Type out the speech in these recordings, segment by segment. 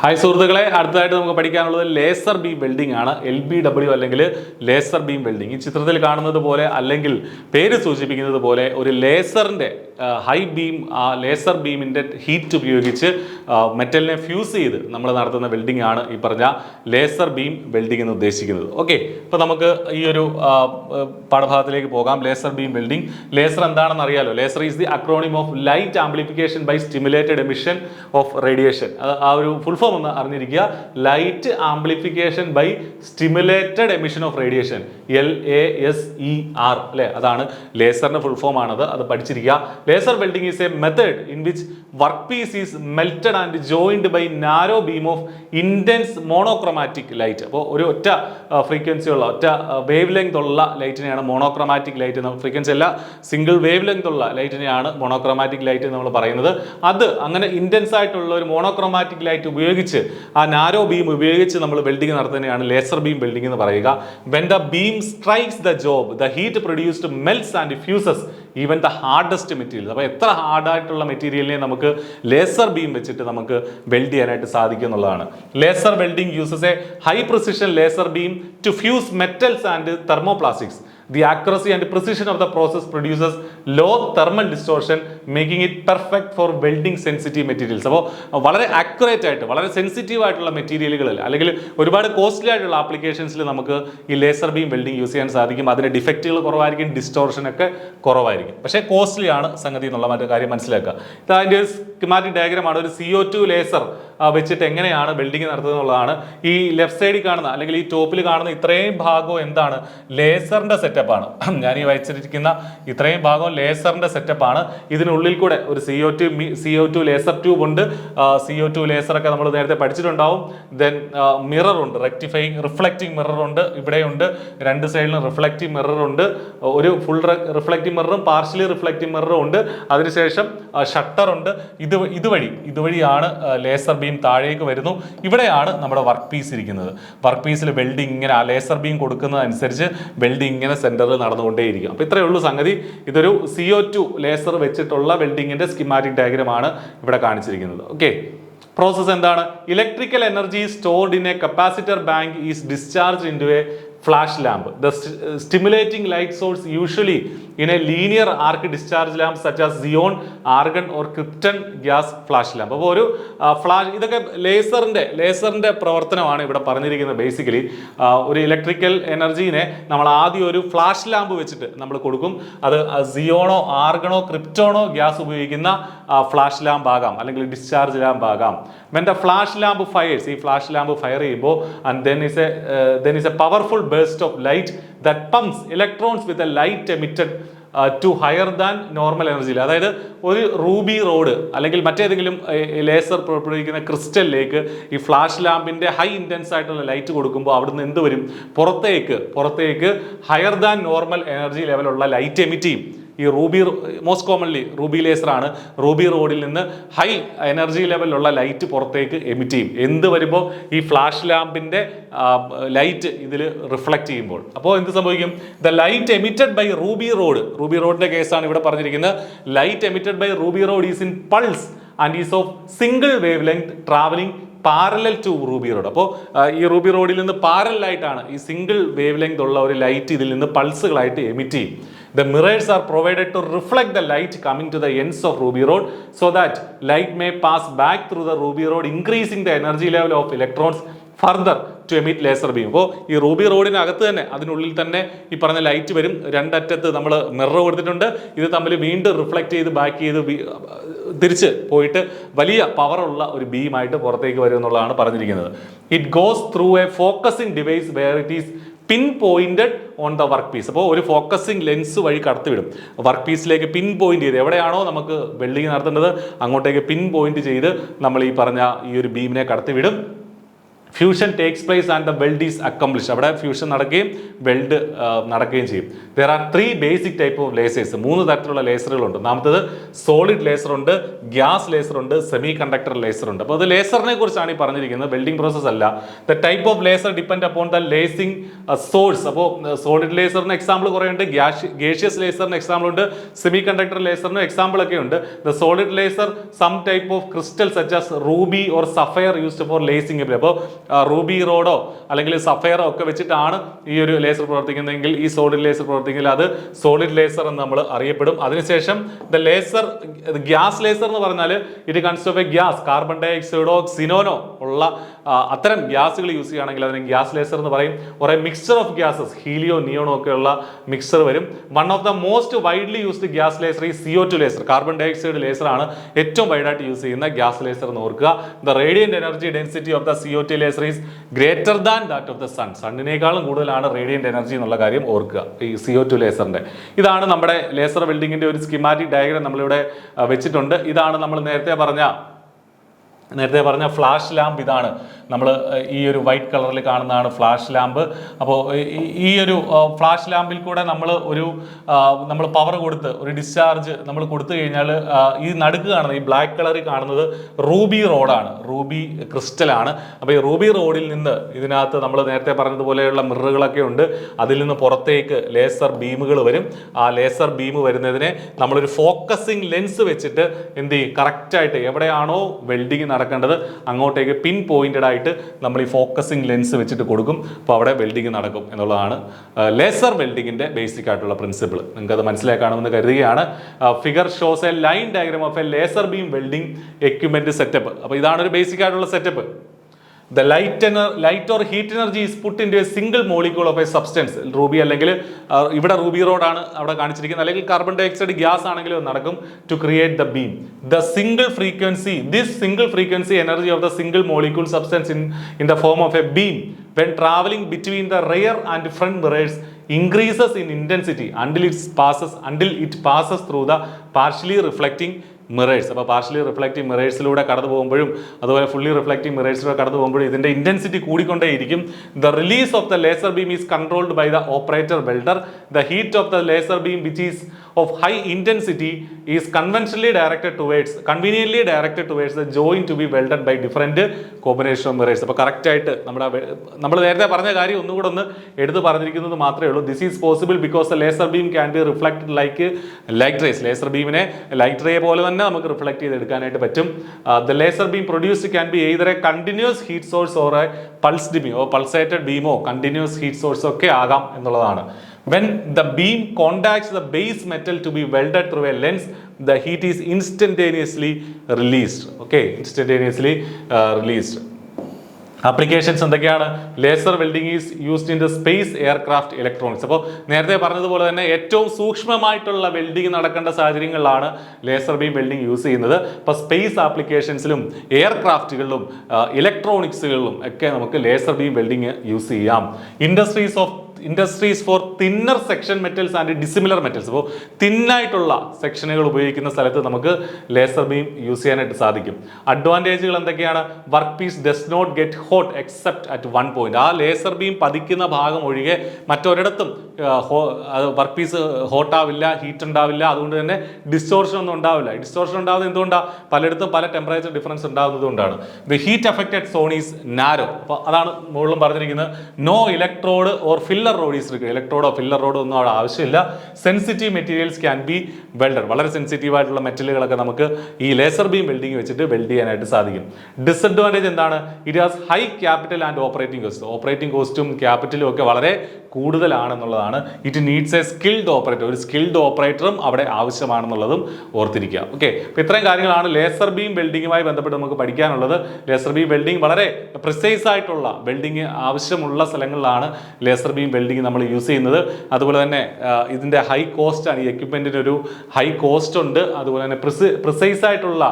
Hi സുഹൃത്തുക്കളെ, അടുത്തതായിട്ട് നമുക്ക് പഠിക്കാനുള്ളത് ലേസർ ബീം വെൽഡിംഗ് ആണ്. LBW അല്ലെങ്കിൽ ലേസർ ബീം വെൽഡിംഗ്. ഈ ചിത്രത്തിൽ കാണുന്നത് പോലെ അല്ലെങ്കിൽ പേര് സൂചിപ്പിക്കുന്നത് പോലെ ഒരു ലേസറിൻ്റെ ഹൈ ബീം, ആ ലേസർ ബീമിൻ്റെ ഹീറ്റ് ഉപയോഗിച്ച് മെറ്റലിനെ ഫ്യൂസ് ചെയ്ത് നമ്മൾ നടത്തുന്ന വെൽഡിംഗ് ആണ് ഈ പറഞ്ഞ ലേസർ ബീം വെൽഡിംഗ് എന്ന് ഉദ്ദേശിക്കുന്നത്. ഓക്കെ, അപ്പോൾ നമുക്ക് ഈ ഒരു പാഠഭാഗത്തിലേക്ക് പോകാം. Laser beam welding. ലേസർ എന്താണെന്ന് അറിയാലോ. Laser is the acronym of light amplification by stimulated emission of radiation. ആ ഒരു ഫുൾ ഫോം ഒന്ന് അറിഞ്ഞിരിക്കുക. Light amplification by stimulated emission of radiation, LASER അല്ലേ, അതാണ് ലേസറിന്റെ ഫുൾ ഫോം ആണത്. അത് പഠിച്ചിരിക്കുക. Laser welding is a method in which work piece is melted and joined by narrow beam of intense monochromatic light. അപ്പോൾ ഒരു ഒറ്റ ഫ്രീക്വൻസി ഉള്ള ഒറ്റ വേവ് ലെങ്ത് ഉള്ള ലൈറ്റിനെയാണ് മോണോക്രോമാറ്റിക് ലൈറ്റ്. ഫ്രീക്വൻസി അല്ല, സിംഗിൾ വേവ് ലെങ്ത് ഉള്ള ലൈറ്റിനെയാണ് മോണോക്രോമാറ്റിക് ലൈറ്റ് നമ്മൾ പറയുന്നത്. അത് അങ്ങനെ ഇന്റൻസ് ആയിട്ടുള്ള ഒരു മോണോക്രോമാറ്റിക് ലൈറ്റ് ഉപയോഗിച്ച്, ആ നാരോ ബീം ഉപയോഗിച്ച് നമ്മൾ വെൽഡിംഗ് നടത്തുന്നതിനെയാണ് ലേസർ ബീം വെൽഡിംഗ് എന്ന് പറയുക. When the beam strikes the job, the heat produced melts and fuses even the hardest material. അപ്പോൾ എത്ര ഹാർഡായിട്ടുള്ള മെറ്റീരിയലിനെ നമുക്ക് ലേസർ ബീം വെച്ചിട്ട് നമുക്ക് വെൽഡ് ചെയ്യാനായിട്ട് സാധിക്കും എന്നുള്ളതാണ്. Laser welding uses a high precision laser beam to fuse metals and thermoplastics. The accuracy and precision of the process produces low thermal distortion, making it perfect for welding sensitive materials. അപ്പോൾ വളരെ accurate ആയിട്ട്, വളരെ sensitive ആയിട്ടുള്ള മെറ്റീരിയലുകളിൽ അല്ലെങ്കിൽ ഒരുപാട് costly ആയിട്ടുള്ള ആപ്ലിക്കേഷൻസിൽ നമുക്ക് ഈ ലേസർ ബീം വെൽഡിംഗ് യൂസ് ചെയ്യാൻ സാധിക്കും. അതിന് ഡിഫക്റ്റുകൾ കുറവായിരിക്കും, ഡിസ്റ്റോർഷൻ ഒക്കെ കുറവായിരിക്കും. പക്ഷേ കോസ്റ്റ്ലി ആണ് സംഗതി എന്നുള്ള മറ്റു കാര്യം മനസ്സിലാക്കുക. ഇത് അതിൻ്റെ ഒരു സ്കിമാറ്റിക് ഡയഗ്രമാണ്. ഒരു CO2 ലേസർ വെച്ചിട്ട് എങ്ങനെയാണ് വെൽഡിംഗ് നടത്തുന്നത് എന്നുള്ളതാണ്. ഈ ലെഫ്റ്റ് സൈഡിൽ കാണുന്ന അല്ലെങ്കിൽ ഈ ടോപ്പിൽ കാണുന്ന ഇത്രയും ഭാഗവും എന്താണ്? ലേസറിന്റെ സെറ്റപ്പാണ്. ഞാൻ ഈ വരച്ചിരിക്കുന്ന ഇത്രയും ഭാഗം ലേസറിന്റെ സെറ്റപ്പാണ്. ഇതിനുള്ളിൽ കൂടെ ഒരു CO2 ലേസർ ട്യൂബ് ഉണ്ട്. CO2 ലേസർ ഒക്കെ നമ്മൾ നേരത്തെ പഠിച്ചിട്ടുണ്ടാവും. ദെൻ മിറർ ഉണ്ട്, റിഫ്ലക്റ്റിംഗ് മിറർ ഉണ്ട്, ഇവിടെയുണ്ട്. രണ്ട് സൈഡിലും റിഫ്ലക്റ്റിംഗ് മിറർ ഉണ്ട്. ഒരു ഫുൾ റിഫ്ലക്റ്റിംഗ് മിററും പാർഷ്യലി റിഫ്ലക്റ്റിംഗ് മിററും ഉണ്ട്. അതിനുശേഷം ഷട്ടർ ഉണ്ട്. ഇതുവഴിയാണ് ലേസർ ബീം താഴേക്ക് വരുന്നു. ഇവിടെയാണ് നമ്മുടെ വർക്ക് പീസ് ഇരിക്കുന്നത്. വർക്ക് പീസിൽ വെൽഡിംഗ് ഇങ്ങനെ ആ ലേസർ ബീം കൊടുക്കുന്നതനുസരിച്ച് വെൽഡിംഗ് ഇങ്ങനെ സെന്ററിൽ നടന്നുകൊണ്ടേയിരിക്കും. അപ്പോൾ ഇത്രയേ ഉള്ളൂ സംഗതി. ഇതൊരു CO2 ലേസർ വെച്ചിട്ടുള്ള വെൽഡിങ്ങിന്റെ സ്കിമാറ്റിക് ഡയഗ്രമാണ് ഇവിടെ കാണിച്ചിരിക്കുന്നത്. ഓക്കെ, പ്രോസസ് എന്താണ്? Electrical energy stored in a capacitor bank is discharge into a flash lamp. The stimulating light source usually in a linear arc discharge lamp such as xenon, argon or krypton gas flash lamp. അപ്പോൾ ഒരു flash, ഇതൊക്കെ ലേസറിന്റെ പ്രവർത്തനമാണ് ഇവിടെ പറഞ്ഞിരിക്കുന്നത്. Basically ഒരു electrical എനർജീനെ നമ്മൾ ആദ്യം ഒരു ഫ്ലാഷ് ലാമ്പ് വെച്ചിട്ട് നമ്മൾ കൊടുക്കും. അത് സിയോണോ, ആർഗണോ, ക്രിപ്റ്റോണോ ഗ്യാസ് ഉപയോഗിക്കുന്ന ഫ്ലാഷ് ലാമ്പ് ആകാം, അല്ലെങ്കിൽ ഡിസ്ചാർജ് ലാമ്പ് ആകാം. When the flash lamp fires, ഈ ഫ്ലാഷ് ലാമ്പ് ഫയർ ചെയ്യുമ്പോൾ and then is a powerful burst of light that pumps electrons with a light emitted to higher than normal energy. അതായത് ഒരു Ruby road അല്ലെങ്കിൽ മറ്റേതെങ്കിലും laser പുറപ്പെടുവിക്കുന്ന ക്രിസ്റ്റലിലേക്ക് ഈ flash ലാമ്പിന്റെ ഹൈ ഇന്റൻസ് ആയിട്ടുള്ള ലൈറ്റ് കൊടുക്കുമ്പോൾ അവിടുന്ന് എന്ത് വരും? പുറത്തേക്ക് ഹയർ ദാൻ നോർമൽ എനർജി ലെവലുള്ള ലൈറ്റ് എമിറ്റ് ചെയ്യും. ഈ മോസ്റ്റ് കോമൺലി റൂബി ലേസർ ആണ്. റൂബി റോഡിൽ നിന്ന് ഹൈ എനർജി ലെവലിലുള്ള ലൈറ്റ് പുറത്തേക്ക് എമിറ്റ് ചെയ്യും. എന്ത് വരുമ്പോൾ? ഈ ഫ്ലാഷ് ലാമ്പിന്റെ ലൈറ്റ് ഇതിൽ റിഫ്ലക്ട് ചെയ്യുമ്പോൾ. അപ്പോൾ എന്ത് സംഭവിക്കും? The light emitted by ruby റോഡിന്റെ കേസാണ് ഇവിടെ പറഞ്ഞിരിക്കുന്നത്. Light emitted by ruby rod is in pulse and is of single wavelength travelling parallel to ruby rod. അപ്പോൾ ഈ റൂബി റോഡിൽ നിന്ന് പാരലായിട്ടാണ് ഈ സിംഗിൾ വേവ് ലെങ്ത് ഉള്ള ഒരു ലൈറ്റ് ഇതിൽ നിന്ന് പൾസുകളായിട്ട് എമിറ്റ് ചെയ്യും. The mirrors are provided to reflect the light coming to the ends of ruby rod so that light may pass back through the ruby rod, increasing the energy level of electrons further to emit laser beam. അപ്പോൾ ഈ Ruby റോഡിനകത്ത് തന്നെ, അതിനുള്ളിൽ തന്നെ ഈ പറഞ്ഞ light വരും. രണ്ടറ്റത്ത് നമ്മൾ mirror കൊടുത്തിട്ടുണ്ട്. ഇത് തമ്മിൽ വീണ്ടും റിഫ്ലക്ട് ചെയ്ത് ബാക്ക് ചെയ്ത് തിരിച്ച് പോയിട്ട് വലിയ പവറുള്ള ഒരു ബീമായിട്ട് പുറത്തേക്ക് വരും എന്നുള്ളതാണ് പറഞ്ഞിരിക്കുന്നത്. It goes through a focusing device where it is pinpointed on the workpiece. അപ്പോൾ ഒരു ഫോക്കസിങ് ലെൻസ് വഴി കടത്തിവിടും. വർക്ക് പീസിലേക്ക് പിൻ പോയിന്റ് ചെയ്ത് എവിടെയാണോ നമുക്ക് വെൽഡിങ് നടത്തേണ്ടത് അങ്ങോട്ടേക്ക് പിൻ പോയിന്റ് ചെയ്ത് നമ്മൾ ഈ പറഞ്ഞ ഈ ഒരു ബീമിനെ കടത്തിവിടും. Fusion takes place and the weld is accomplish. അവിടെ ഫ്യൂഷൻ നടക്കുകയും വെൽഡ് നടക്കുകയും ചെയ്യും. There are 3 basic type of lasers. 3 തരത്തിലുള്ള ലേസറുകളുണ്ട്. ഒന്നാമത്തത് സോളിഡ് ലേസർ ഉണ്ട്, ഗ്യാസ് ലേസർ ഉണ്ട്, സെമി കണ്ടക്ടർ ലേസർ ഉണ്ട്. അപ്പോൾ അത് ലേസറിനെ കുറിച്ചാണ് ഈ പറഞ്ഞിരിക്കുന്നത്, വെൽഡിംഗ് പ്രോസസ് അല്ല. The type of laser depend upon the lasing source. അപ്പോൾ സോളിഡ് ലേസറിന് എക്സാമ്പിൾ കുറേ ഉണ്ട്, ഗേഷ്യസ് ലേസറിന് എക്സാമ്പിൾ ഉണ്ട്, സെമി കണ്ടക്ടർ ലേസറിന് എക്സാമ്പിൾ ഒക്കെ ഉണ്ട്. The solid laser some type of crystal such as ruby or sapphire used for lasing. അപ്പോൾ റൂബി റോഡോ അല്ലെങ്കിൽ സഫയറോ ഒക്കെ വെച്ചിട്ടാണ് ഈ ഒരു ലേസർ പ്രവർത്തിക്കുന്നതെങ്കിൽ, ഈ സോളിഡ് ലേസർ പ്രവർത്തിക്കുന്നെങ്കിൽ അത് സോളിഡ് ലേസർ എന്ന് നമ്മൾ അറിയപ്പെടും. അതിനുശേഷം ദ ലേസർ ഗ്യാസ് ലേസർ എന്ന് പറഞ്ഞാൽ ഇത് consist of a gas, carbon ഡൈ ഓക്സൈഡോ സിനോനോ ഉള്ള അത്തരം ഗ്യാസുകൾ യൂസ് ചെയ്യുകയാണെങ്കിൽ അതിന് ഗ്യാസ് ലേസർ എന്ന് പറയും. കുറേ മിക്സ്ചർ ഓഫ് ഗ്യാസസ്, ഹീലിയോ നിയോണോ ഒക്കെ ഉള്ള മിക്സ്ചർ വരും. One of the most widely used gas laser ഈ CO2 laser, carbon dioxide ലേസറാണ് ഏറ്റവും വൈഡായിട്ട് യൂസ് ചെയ്യുന്ന ഗ്യാസ് ലേസർ എന്ന് ഓർക്കുക. The radiant energy density of the CO2 laser is greater than that of the sun. സണ്ണിനേക്കാളും കൂടുതലാണ് radiant energy എന്നുള്ള കാര്യം ഓർക്കുക ഈ CO2 ലേസറിന്റെ. ഇതാണ് നമ്മുടെ ലേസർ വെൽഡിങ്ങിന്റെ ഒരു സ്കീമാറ്റിക് ഡയഗ്രാം നമ്മളിവിടെ വെച്ചിട്ടുണ്ട്. ഇതാണ് നമ്മൾ നേരത്തെ പറഞ്ഞ ഫ്ലാഷ് ലാമ്പ്. ഇതാണ് നമ്മൾ ഈ ഒരു വൈറ്റ് കളറിൽ കാണുന്നതാണ് ഫ്ലാഷ് ലാമ്പ്. അപ്പോൾ ഈ ഒരു ഫ്ലാഷ് ലാമ്പിൽ കൂടെ നമ്മൾ പവർ കൊടുത്ത് ഒരു ഡിസ്ചാർജ് നമ്മൾ കൊടുത്തു കഴിഞ്ഞാൽ ഈ നടുക്ക് കാണുന്നത്, ഈ ബ്ലാക്ക് കളറിൽ കാണുന്നത് റൂബി റോഡാണ്, റൂബി ക്രിസ്റ്റലാണ്. അപ്പോൾ ഈ റൂബി റോഡിൽ നിന്ന് ഇതിനകത്ത് നമ്മൾ നേരത്തെ പറഞ്ഞതുപോലെയുള്ള മിററുകളൊക്കെ ഉണ്ട്, അതിൽ നിന്ന് പുറത്തേക്ക് ലേസർ ബീമുകൾ വരും. ആ ലേസർ ബീം വരുന്നതിനെ നമ്മളൊരു ഫോക്കസിങ് ലെൻസ് വെച്ചിട്ട് എന്ത് ചെയ്യും, കറക്റ്റായിട്ട് എവിടെയാണോ വെൽഡിങ് നടക്കേണ്ടത് അങ്ങോട്ടേക്ക് പിൻ പോയിന്റഡ് ആയിട്ട് നമ്മൾ ഈ ഫോക്കസിങ് ലെൻസ് വെച്ചിട്ട് കൊടുക്കും. അപ്പോൾ അവിടെ വെൽഡിങ് നടക്കും എന്നുള്ളതാണ് ലേസർ വെൽഡിങ്ങിന്റെ ബേസിക് ആയിട്ടുള്ള പ്രിൻസിപ്പിൾ. നിങ്ങൾക്ക് അത് മനസ്സിലാക്കാണമെന്ന് കരുതുകയാണ്. Figure shows a line diagram of a laser beam welding equipment setup. അപ്പോൾ ഇതാണ് ഒരു ബേസിക് ആയിട്ടുള്ള setup. The light or heat energy is put into a single molecule of a substance. Ruby അല്ലെങ്കിൽ ഇവിടെ റൂബി റോഡാണ് അവിടെ കാണിച്ചിരിക്കുന്നത്, അല്ലെങ്കിൽ കാർബൺ ഡൈ ഓക്സൈഡ് ഗ്യാസ് ആണെങ്കിലും അത് നടക്കും. To create the beam, this single frequency energy of the single molecule substance in the form of a beam when traveling between the rear and front mirrors increases in intensity until it passes through the partially reflecting mirrors. അപ്പോൾ partially reflective മിറേഴ്സിലൂടെ കടന്നു പോകുമ്പോഴും അതുപോലെ fully reflective മിറേഴ്സിലൂടെ കടന്നു പോകുമ്പോഴും ഇതിൻ്റെ intensity കൂടിക്കൊണ്ടേയിരിക്കും. The release of the laser beam is controlled by the operator welder. The heat of the laser beam which is of high intensity is conveniently directed towards the joint to be welded by different combination of mirrors. അപ്പോൾ കറക്റ്റായിട്ട് നമ്മൾ നേരത്തെ പറഞ്ഞ കാര്യം ഒന്നുകൂടെ ഒന്ന് എടുത്ത് പറഞ്ഞിരിക്കുന്നത് മാത്രമേ ഉള്ളൂ. This is possible because the laser beam can be reflected like light rays. Laser ബീമിനെ ലൈറ്റ് റേ പോലെ തന്നെ നമുക്ക് റിഫ്ലക്ട് ചെയ്തെടുക്കാനായിട്ട് പറ്റും. The laser beam produced can be either a continuous heat source or a pulsed ബീമോ pulsated ബീമോ continuous heat source ഒക്കെ ആകാം എന്നുള്ളതാണ്. When the beam contacts the base metal to be welded through a lens, the heat is instantaneously released. Released. Applications എന്തൊക്കെയാണ്? Laser welding is used in the space aircraft electronics. അപ്പോൾ നേരത്തെ പറഞ്ഞതുപോലെ തന്നെ ഏറ്റവും സൂക്ഷ്മമായിട്ടുള്ള വെൽഡിംഗ് നടക്കേണ്ട സാഹചര്യങ്ങളിലാണ് ലേസർ ബീം വെൽഡിംഗ് യൂസ് ചെയ്യുന്നത്. ഇപ്പോൾ സ്പേസ് ആപ്ലിക്കേഷൻസിലും എയർക്രാഫ്റ്റുകളിലും ഇലക്ട്രോണിക്സുകളിലും ഒക്കെ നമുക്ക് ലേസർ ബീം വെൽഡിംഗ് യൂസ് ചെയ്യാം. Industries for thinner section metals and dissimilar metals. അപ്പോൾ തിന്നായിട്ടുള്ള സെക്ഷനുകൾ ഉപയോഗിക്കുന്ന സ്ഥലത്ത് നമുക്ക് ലേസർ ബീം യൂസ് ചെയ്യാനായിട്ട് സാധിക്കും. അഡ്വാൻറ്റേജുകൾ എന്തൊക്കെയാണ്? Work piece does not get hot except at one point. ആ ലേസർ ബീം പതിക്കുന്ന ഭാഗം ഒഴികെ മറ്റൊരിടത്തും വർക്ക് പീസ് ഹോട്ടാവില്ല, ഹീറ്റ് ഉണ്ടാവില്ല. അതുകൊണ്ട് തന്നെ ഡിസ്റ്റോർഷൻ ഒന്നും ഉണ്ടാവില്ല. ഡിസ്റ്റോർഷൻ ഉണ്ടാകുന്നത് എന്തുകൊണ്ടാണ്? പലയിടത്തും പല ടെമ്പറേച്ചർ ഡിഫറൻസ് ഉണ്ടാകുന്നത് കൊണ്ടാണ്. The heat affected zone is narrow. അപ്പോൾ അതാണ് മുകളിലും പറഞ്ഞിരിക്കുന്നത്. No electrode or filler rods. ഇലക്ട്രോഡോ ഫില്ലർ റോഡോ ഒന്നും അവിടെ ആവശ്യമില്ല. Sensitive materials can be welded. വളരെ സെൻസിറ്റീവ് ആയിട്ടുള്ള മെറ്റലുകളൊക്കെ നമുക്ക് ഈ ലേസർ ബീം വെൽഡിംഗ് വെച്ചിട്ട് വെൽഡ് ചെയ്യാനായിട്ട് സാധിക്കും. ഡിസഡ്വാൻറ്റേജ് എന്താണ്? It has high capital and operating cost. Operating കോസ്റ്റും ക്യാപിറ്റലും ഒക്കെ വളരെ കൂടുതലാണെന്നുള്ളതാണ്. It needs a skilled operator. ഒരു സ്കിൽഡ് ഓപ്പറേറ്ററും അവിടെ ആവശ്യമാണെന്നുള്ളതും ഓർത്തിരിക്കുക. ഓക്കെ, അപ്പോൾ ഇത്രയും കാര്യങ്ങളാണ് ലേസർ ബീം വെൽഡിങ്ങുമായി ബന്ധപ്പെട്ട് നമുക്ക് പഠിക്കാനുള്ളത്. ലേസർ ബീം വെൽഡിംഗ് വളരെ പ്രിസൈസ് ആയിട്ടുള്ള വെൽഡിംഗ് ആവശ്യമുള്ള സ്ഥലങ്ങളിലാണ് ലേസർ ബീം വെൽഡിംഗ് നമ്മൾ യൂസ് ചെയ്യുന്നത്. അതുപോലെ തന്നെ ഇതിൻ്റെ ഹൈ കോസ്റ്റ് ആണ്. ഈ എക്യുപ്മെൻറ്റിന് ഒരു ഹൈ കോസ്റ്റ് ഉണ്ട്. അതുപോലെ തന്നെ പ്രിസൈസ് ആയിട്ടുള്ള,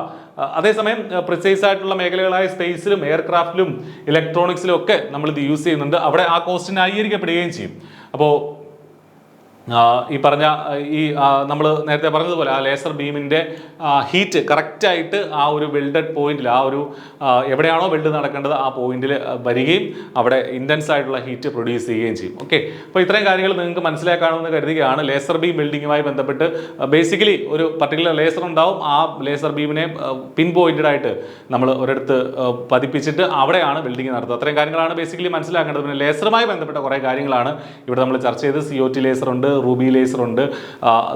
അതേസമയം പ്രിസൈസ് ആയിട്ടുള്ള മേഖലകളായ സ്പേസിലും എയർക്രാഫ്റ്റിലും ഇലക്ട്രോണിക്സിലും ഒക്കെ നമ്മൾ ഇത് യൂസ് ചെയ്യുന്നുണ്ട്. അവിടെ ആ കോസ്റ്റ് ന്യായീകരിക്കപ്പെടുകയും ചെയ്യും. അപ്പോൾ ഈ പറഞ്ഞ നമ്മൾ നേരത്തെ പറഞ്ഞതുപോലെ ആ ലേസർ ബീമിൻ്റെ ഹീറ്റ് കറക്റ്റായിട്ട് ആ ഒരു വെൽഡഡ് പോയിന്റിൽ, ആ ഒരു എവിടെയാണോ വെൽഡ് നടക്കേണ്ടത് ആ പോയിന്റിൽ വരികയും അവിടെ ഇൻറ്റൻസ് ആയിട്ടുള്ള ഹീറ്റ് പ്രൊഡ്യൂസ് ചെയ്യുകയും ചെയ്യും. ഓക്കെ, അപ്പോൾ ഇത്രയും കാര്യങ്ങൾ നിങ്ങൾക്ക് മനസ്സിലാക്കാമെന്ന് കരുതുകയാണ്. ലേസർ ബീം വെൽഡിങ്ങുമായി ബന്ധപ്പെട്ട് ബേസിക്കലി ഒരു പർട്ടിക്കുലർ ലേസർ ഉണ്ടാവും. ആ ലേസർ ബീമിനെ പിൻ പോയിന്റഡ് ആയിട്ട് നമ്മൾ ഒരിടത്ത് പതിപ്പിച്ചിട്ട് അവിടെയാണ് വെൽഡിങ് നടത്തുക. അത്രയും കാര്യങ്ങളാണ് ബേസിക്കലി മനസ്സിലാക്കേണ്ടത്. പിന്നെ ലേസറുമായി ബന്ധപ്പെട്ട കുറേ കാര്യങ്ങളാണ് ഇവിടെ നമ്മൾ ചർച്ച ചെയ്ത്. COT ലേസർ ഉണ്ട്, റൂബി ലേസർ ഉണ്ട്,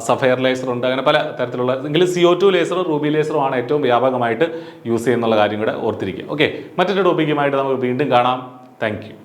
സഫയർ ലേസർ ഉണ്ട്, അങ്ങനെ പല തരത്തിലുള്ള. എങ്കിലും CO2 ലേസറും റൂബി ലേസറും ആണ് ഏറ്റവും വ്യാപകമായിട്ട് യൂസ് ചെയ്യുന്നുള്ള കാര്യം കൂടെ ഓർത്തിരിക്കുക. ഓക്കെ, മറ്റൊരു ടോപ്പിക്കുമായിട്ട് നമുക്ക് വീണ്ടും കാണാം. Thank you.